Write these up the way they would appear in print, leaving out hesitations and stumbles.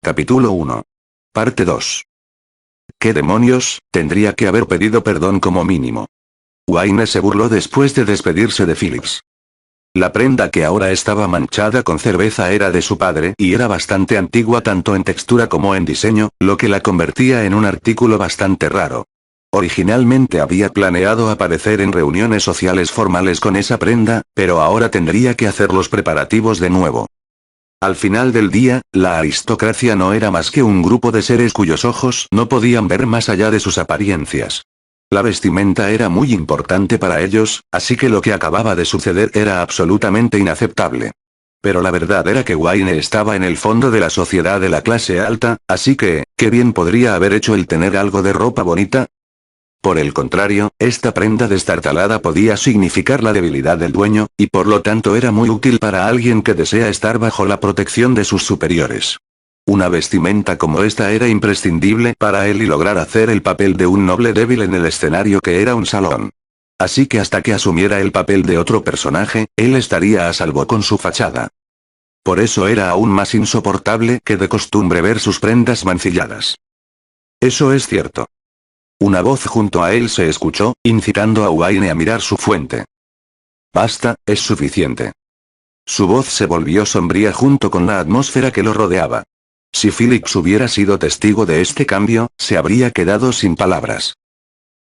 Capítulo 1. Parte 2. ¿Qué demonios? Tendría que haber pedido perdón como mínimo. Wayne se burló después de despedirse de Phillips. La prenda que ahora estaba manchada con cerveza era de su padre y era bastante antigua tanto en textura como en diseño, lo que la convertía en un artículo bastante raro. Originalmente había planeado aparecer en reuniones sociales formales con esa prenda, pero ahora tendría que hacer los preparativos de nuevo. Al final del día, la aristocracia no era más que un grupo de seres cuyos ojos no podían ver más allá de sus apariencias. La vestimenta era muy importante para ellos, así que lo que acababa de suceder era absolutamente inaceptable. Pero la verdad era que Wayne estaba en el fondo de la sociedad de la clase alta, así que, ¿qué bien podría haber hecho el tener algo de ropa bonita? Por el contrario, esta prenda destartalada podía significar la debilidad del dueño, y por lo tanto era muy útil para alguien que desea estar bajo la protección de sus superiores. Una vestimenta como esta era imprescindible para él y lograr hacer el papel de un noble débil en el escenario que era un salón. Así que hasta que asumiera el papel de otro personaje, él estaría a salvo con su fachada. Por eso era aún más insoportable que de costumbre ver sus prendas mancilladas. Eso es cierto. Una voz junto a él se escuchó, incitando a Wayne a mirar su fuente. Basta, es suficiente. Su voz se volvió sombría junto con la atmósfera que lo rodeaba. Si Phillips hubiera sido testigo de este cambio, se habría quedado sin palabras.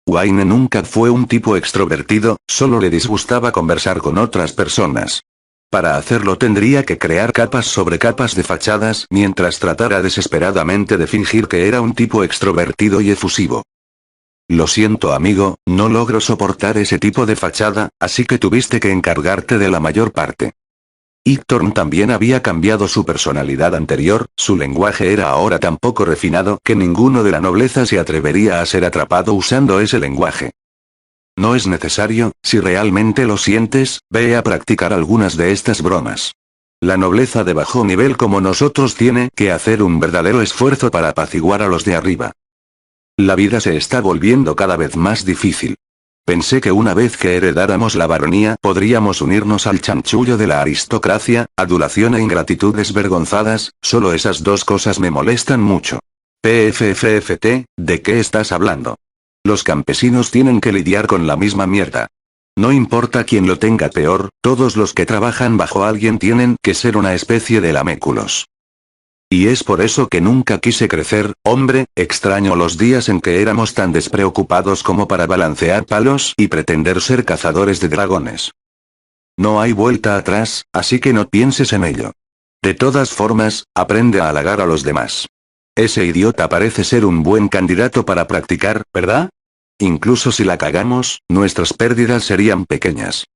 Wayne nunca fue un tipo extrovertido, solo le disgustaba conversar con otras personas. Para hacerlo tendría que crear capas sobre capas de fachadas mientras tratara desesperadamente de fingir que era un tipo extrovertido y efusivo. Lo siento amigo, no logro soportar ese tipo de fachada, así que tuviste que encargarte de la mayor parte. Hictorn también había cambiado su personalidad anterior, su lenguaje era ahora tan poco refinado que ninguno de la nobleza se atrevería a ser atrapado usando ese lenguaje. No es necesario, si realmente lo sientes, ve a practicar algunas de estas bromas. La nobleza de bajo nivel como nosotros tiene que hacer un verdadero esfuerzo para apaciguar a los de arriba. La vida se está volviendo cada vez más difícil. Pensé que una vez que heredáramos la baronía podríamos unirnos al chanchullo de la aristocracia, adulación e ingratitudes vergonzadas, solo esas dos cosas me molestan mucho. PFFFT, ¿de qué estás hablando? Los campesinos tienen que lidiar con la misma mierda. No importa quién lo tenga peor, todos los que trabajan bajo alguien tienen que ser una especie de laméculos. Y es por eso que nunca quise crecer, hombre, extraño los días en que éramos tan despreocupados como para balancear palos y pretender ser cazadores de dragones. No hay vuelta atrás, así que no pienses en ello. De todas formas, aprende a halagar a los demás. Ese idiota parece ser un buen candidato para practicar, ¿verdad? Incluso si la cagamos, nuestras pérdidas serían pequeñas.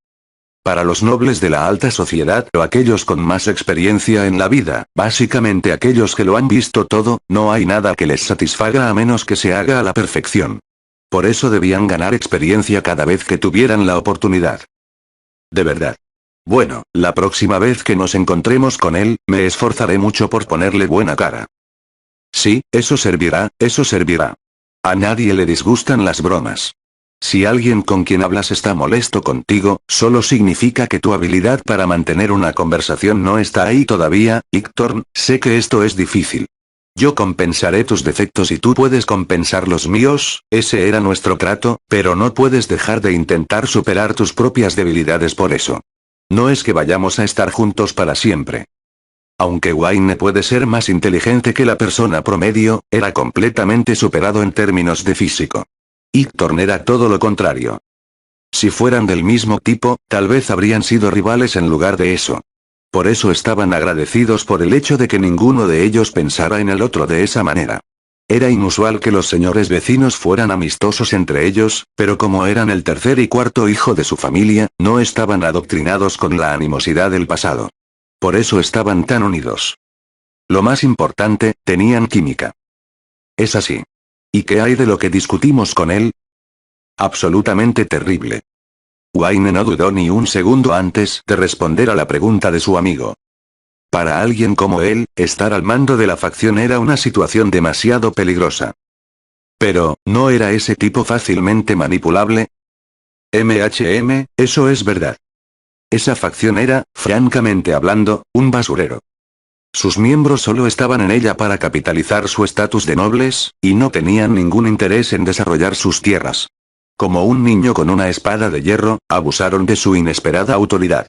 Para los nobles de la alta sociedad o aquellos con más experiencia en la vida, básicamente aquellos que lo han visto todo, no hay nada que les satisfaga a menos que se haga a la perfección. Por eso debían ganar experiencia cada vez que tuvieran la oportunidad. De verdad. Bueno, la próxima vez que nos encontremos con él, me esforzaré mucho por ponerle buena cara. Sí, eso servirá, eso servirá. A nadie le disgustan las bromas. Si alguien con quien hablas está molesto contigo, solo significa que tu habilidad para mantener una conversación no está ahí todavía. Hictorn, sé que esto es difícil. Yo compensaré tus defectos y tú puedes compensar los míos, ese era nuestro trato, pero no puedes dejar de intentar superar tus propias debilidades por eso. No es que vayamos a estar juntos para siempre. Aunque Wayne puede ser más inteligente que la persona promedio, era completamente superado en términos de físico. Hictorn era todo lo contrario. Si fueran del mismo tipo, tal vez habrían sido rivales en lugar de eso. Por eso estaban agradecidos por el hecho de que ninguno de ellos pensara en el otro de esa manera. Era inusual que los señores vecinos fueran amistosos entre ellos, pero como eran el tercer y cuarto hijo de su familia, no estaban adoctrinados con la animosidad del pasado. Por eso estaban tan unidos. Lo más importante, tenían química. Es así. ¿Y qué hay de lo que discutimos con él? Absolutamente terrible. Wayne no dudó ni un segundo antes de responder a la pregunta de su amigo. Para alguien como él, estar al mando de la facción era una situación demasiado peligrosa. Pero, ¿no era ese tipo fácilmente manipulable? Eso es verdad. Esa facción era, francamente hablando, un basurero. Sus miembros solo estaban en ella para capitalizar su estatus de nobles, y no tenían ningún interés en desarrollar sus tierras. Como un niño con una espada de hierro, abusaron de su inesperada autoridad.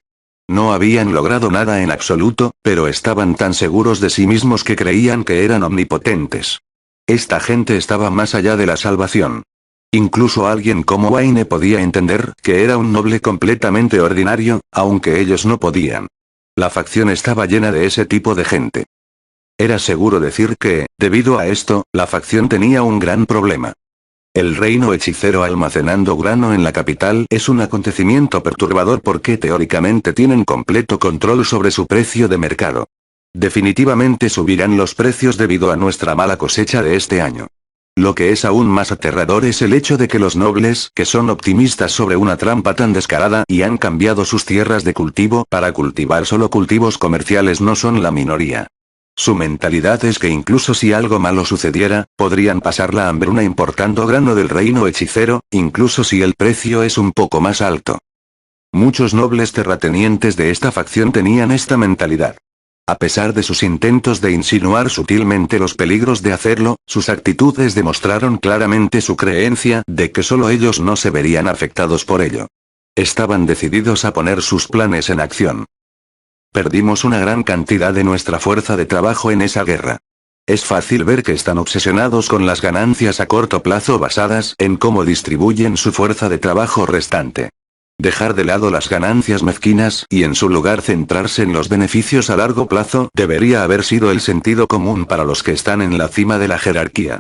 No habían logrado nada en absoluto, pero estaban tan seguros de sí mismos que creían que eran omnipotentes. Esta gente estaba más allá de la salvación. Incluso alguien como Wayne podía entender que era un noble completamente ordinario, aunque ellos no podían. La facción estaba llena de ese tipo de gente. Era seguro decir que, debido a esto, la facción tenía un gran problema. El reino hechicero almacenando grano en la capital es un acontecimiento perturbador porque teóricamente tienen completo control sobre su precio de mercado. Definitivamente subirán los precios debido a nuestra mala cosecha de este año. Lo que es aún más aterrador es el hecho de que los nobles, que son optimistas sobre una trampa tan descarada y han cambiado sus tierras de cultivo para cultivar solo cultivos comerciales, no son la minoría. Su mentalidad es que incluso si algo malo sucediera, podrían pasar la hambruna importando grano del reino hechicero, incluso si el precio es un poco más alto. Muchos nobles terratenientes de esta facción tenían esta mentalidad. A pesar de sus intentos de insinuar sutilmente los peligros de hacerlo, sus actitudes demostraron claramente su creencia de que solo ellos no se verían afectados por ello. Estaban decididos a poner sus planes en acción. Perdimos una gran cantidad de nuestra fuerza de trabajo en esa guerra. Es fácil ver que están obsesionados con las ganancias a corto plazo basadas en cómo distribuyen su fuerza de trabajo restante. Dejar de lado las ganancias mezquinas y en su lugar centrarse en los beneficios a largo plazo debería haber sido el sentido común para los que están en la cima de la jerarquía.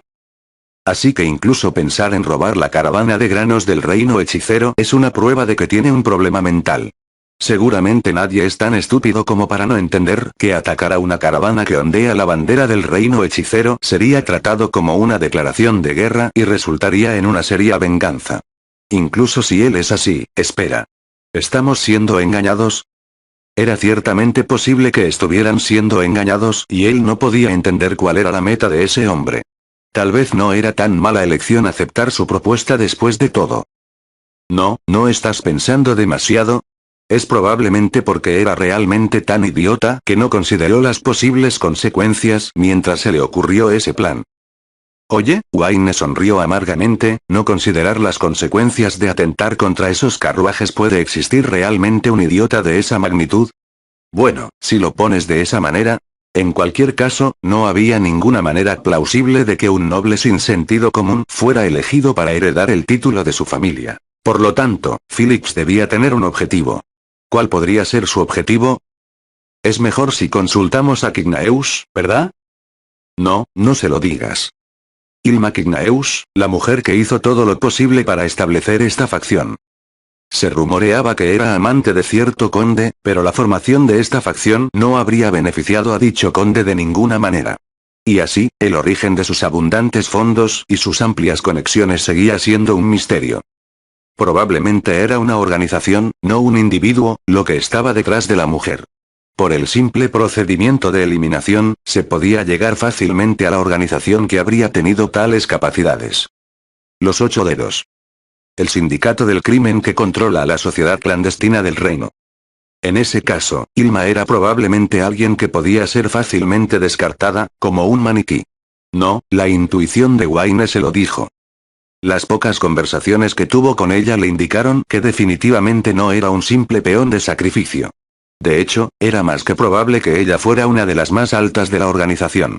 Así que incluso pensar en robar la caravana de granos del reino hechicero es una prueba de que tiene un problema mental. Seguramente nadie es tan estúpido como para no entender que atacar a una caravana que ondea la bandera del reino hechicero sería tratado como una declaración de guerra y resultaría en una seria venganza. Incluso si él es así, espera. ¿Estamos siendo engañados? Era ciertamente posible que estuvieran siendo engañados y él no podía entender cuál era la meta de ese hombre. Tal vez no era tan mala elección aceptar su propuesta después de todo. ¿No estás pensando demasiado? Es probablemente porque era realmente tan idiota que no consideró las posibles consecuencias mientras se le ocurrió ese plan. Oye, Wayne sonrió amargamente, no considerar las consecuencias de atentar contra esos carruajes. ¿Puede existir realmente un idiota de esa magnitud? Bueno, si lo pones de esa manera. En cualquier caso, no había ninguna manera plausible de que un noble sin sentido común fuera elegido para heredar el título de su familia. Por lo tanto, Phillips debía tener un objetivo. ¿Cuál podría ser su objetivo? Es mejor si consultamos a Quignaeus, ¿verdad? No se lo digas. Ylma Quignaeus, la mujer que hizo todo lo posible para establecer esta facción. Se rumoreaba que era amante de cierto conde, pero la formación de esta facción no habría beneficiado a dicho conde de ninguna manera. Y así, el origen de sus abundantes fondos y sus amplias conexiones seguía siendo un misterio. Probablemente era una organización, no un individuo, lo que estaba detrás de la mujer. Por el simple procedimiento de eliminación, se podía llegar fácilmente a la organización que habría tenido tales capacidades. Los 8 dedos. El sindicato del crimen que controla a la sociedad clandestina del reino. En ese caso, Ylma era probablemente alguien que podía ser fácilmente descartada, como un maniquí. No, la intuición de Wayne se lo dijo. Las pocas conversaciones que tuvo con ella le indicaron que definitivamente no era un simple peón de sacrificio. De hecho, era más que probable que ella fuera una de las más altas de la organización.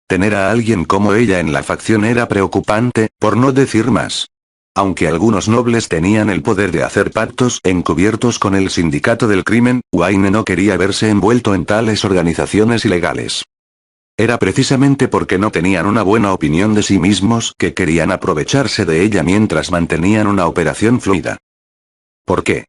Tener a alguien como ella en la facción era preocupante, por no decir más. Aunque algunos nobles tenían el poder de hacer pactos encubiertos con el sindicato del crimen, Wayne no quería verse envuelto en tales organizaciones ilegales. Era precisamente porque no tenían una buena opinión de sí mismos que querían aprovecharse de ella mientras mantenían una operación fluida. ¿Por qué?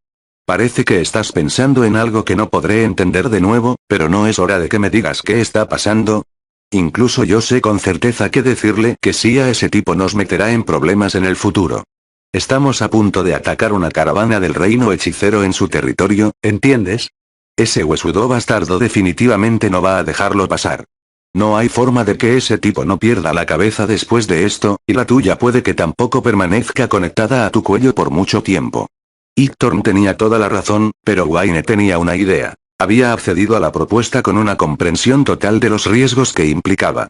Parece que estás pensando en algo que no podré entender de nuevo, pero no es hora de que me digas qué está pasando. Incluso yo sé con certeza que decirle que sí a ese tipo nos meterá en problemas en el futuro. Estamos a punto de atacar una caravana del reino hechicero en su territorio, ¿entiendes? Ese huesudo bastardo definitivamente no va a dejarlo pasar. No hay forma de que ese tipo no pierda la cabeza después de esto, y la tuya puede que tampoco permanezca conectada a tu cuello por mucho tiempo. Hictorn tenía toda la razón, pero Wayne tenía una idea. Había accedido a la propuesta con una comprensión total de los riesgos que implicaba.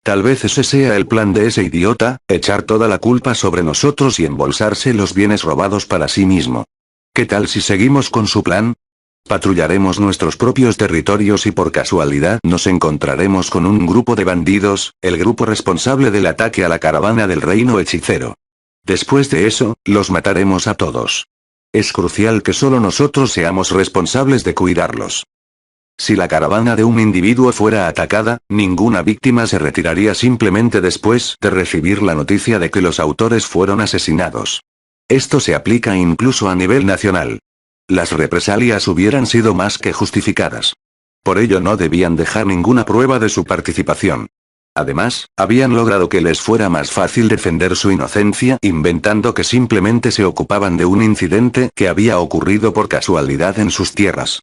Tal vez ese sea el plan de ese idiota, echar toda la culpa sobre nosotros y embolsarse los bienes robados para sí mismo. ¿Qué tal si seguimos con su plan? Patrullaremos nuestros propios territorios y por casualidad nos encontraremos con un grupo de bandidos, el grupo responsable del ataque a la caravana del reino hechicero. Después de eso, los mataremos a todos. Es crucial que solo nosotros seamos responsables de cuidarlos. Si la caravana de un individuo fuera atacada, ninguna víctima se retiraría simplemente después de recibir la noticia de que los autores fueron asesinados. Esto se aplica incluso a nivel nacional. Las represalias hubieran sido más que justificadas. Por ello no debían dejar ninguna prueba de su participación. Además, habían logrado que les fuera más fácil defender su inocencia inventando que simplemente se ocupaban de un incidente que había ocurrido por casualidad en sus tierras.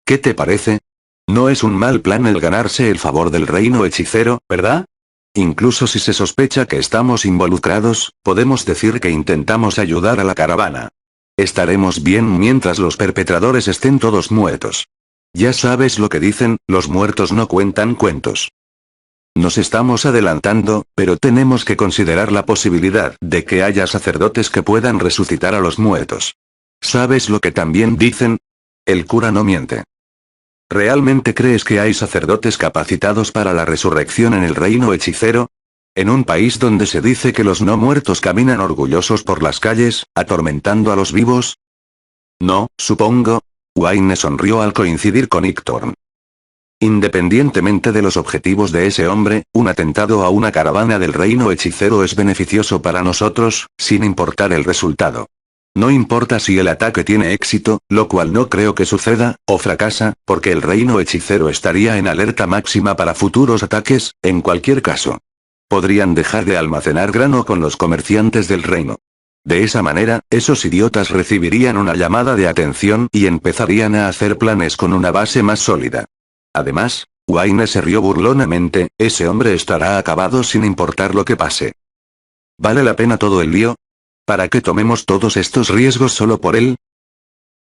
¿Qué te parece? No es un mal plan el ganarse el favor del reino hechicero, ¿verdad? Incluso si se sospecha que estamos involucrados, podemos decir que intentamos ayudar a la caravana. Estaremos bien mientras los perpetradores estén todos muertos. Ya sabes lo que dicen, los muertos no cuentan cuentos. Nos estamos adelantando, pero tenemos que considerar la posibilidad de que haya sacerdotes que puedan resucitar a los muertos. ¿Sabes lo que también dicen? El cura no miente. ¿Realmente crees que hay sacerdotes capacitados para la resurrección en el reino hechicero? ¿En un país donde se dice que los no muertos caminan orgullosos por las calles, atormentando a los vivos? No, supongo. Wayne sonrió al coincidir con Ictorn. Independientemente de los objetivos de ese hombre, un atentado a una caravana del reino hechicero es beneficioso para nosotros, sin importar el resultado. No importa si el ataque tiene éxito, lo cual no creo que suceda, o fracasa, porque el reino hechicero estaría en alerta máxima para futuros ataques, en cualquier caso. Podrían dejar de almacenar grano con los comerciantes del reino. De esa manera, esos idiotas recibirían una llamada de atención y empezarían a hacer planes con una base más sólida. Además, Wayne se rió burlonamente, ese hombre estará acabado sin importar lo que pase. ¿Vale la pena todo el lío? ¿Para qué tomemos todos estos riesgos solo por él?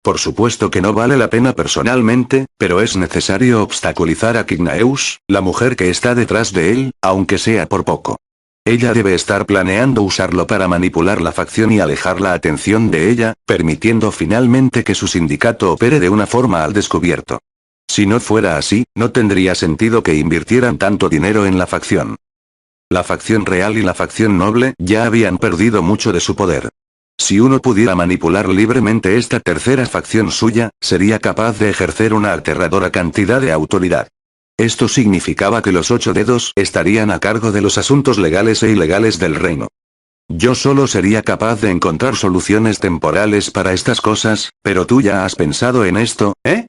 Por supuesto que no vale la pena personalmente, pero es necesario obstaculizar a Kignaeus, la mujer que está detrás de él, aunque sea por poco. Ella debe estar planeando usarlo para manipular la facción y alejar la atención de ella, permitiendo finalmente que su sindicato opere de una forma al descubierto. Si no fuera así, no tendría sentido que invirtieran tanto dinero en la facción. La facción real y la facción noble ya habían perdido mucho de su poder. Si uno pudiera manipular libremente esta tercera facción suya, sería capaz de ejercer una aterradora cantidad de autoridad. Esto significaba que los 8 dedos estarían a cargo de los asuntos legales e ilegales del reino. Yo solo sería capaz de encontrar soluciones temporales para estas cosas, pero tú ya has pensado en esto, ¿eh?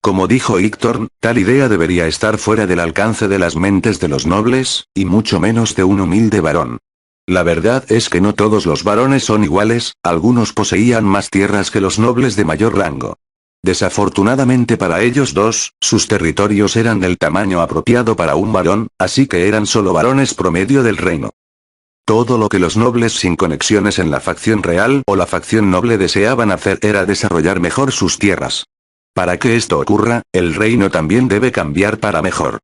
Como dijo Ictorn, tal idea debería estar fuera del alcance de las mentes de los nobles, y mucho menos de un humilde varón. La verdad es que no todos los varones son iguales, algunos poseían más tierras que los nobles de mayor rango. Desafortunadamente para ellos dos, sus territorios eran del tamaño apropiado para un varón, así que eran solo varones promedio del reino. Todo lo que los nobles sin conexiones en la facción real o la facción noble deseaban hacer era desarrollar mejor sus tierras. Para que esto ocurra, el reino también debe cambiar para mejor.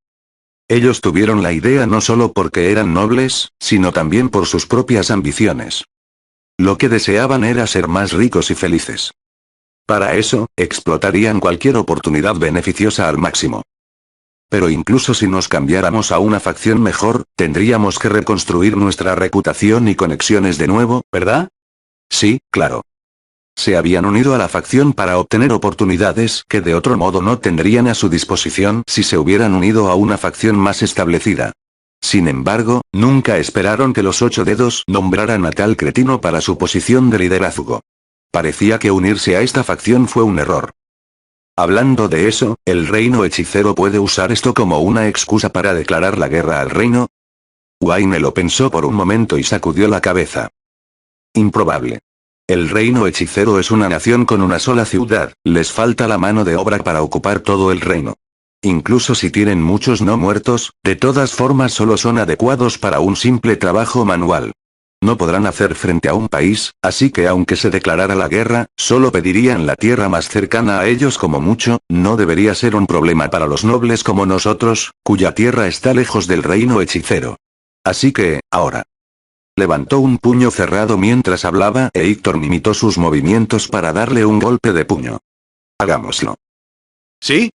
Ellos tuvieron la idea no solo porque eran nobles, sino también por sus propias ambiciones. Lo que deseaban era ser más ricos y felices. Para eso, explotarían cualquier oportunidad beneficiosa al máximo. Pero incluso si nos cambiáramos a una facción mejor, tendríamos que reconstruir nuestra reputación y conexiones de nuevo, ¿verdad? Sí, claro. Se habían unido a la facción para obtener oportunidades que de otro modo no tendrían a su disposición si se hubieran unido a una facción más establecida. Sin embargo, nunca esperaron que los 8 dedos nombraran a tal cretino para su posición de liderazgo. Parecía que unirse a esta facción fue un error. Hablando de eso, ¿el reino hechicero puede usar esto como una excusa para declarar la guerra al reino? Wayne lo pensó por un momento y sacudió la cabeza. Improbable. El reino hechicero es una nación con una sola ciudad, les falta la mano de obra para ocupar todo el reino. Incluso si tienen muchos no muertos, de todas formas solo son adecuados para un simple trabajo manual. No podrán hacer frente a un país, así que aunque se declarara la guerra, solo pedirían la tierra más cercana a ellos como mucho, no debería ser un problema para los nobles como nosotros, cuya tierra está lejos del reino hechicero. Así que, ahora. Levantó un puño cerrado mientras hablaba e Héctor imitó sus movimientos para darle un golpe de puño. Hagámoslo. ¿Sí?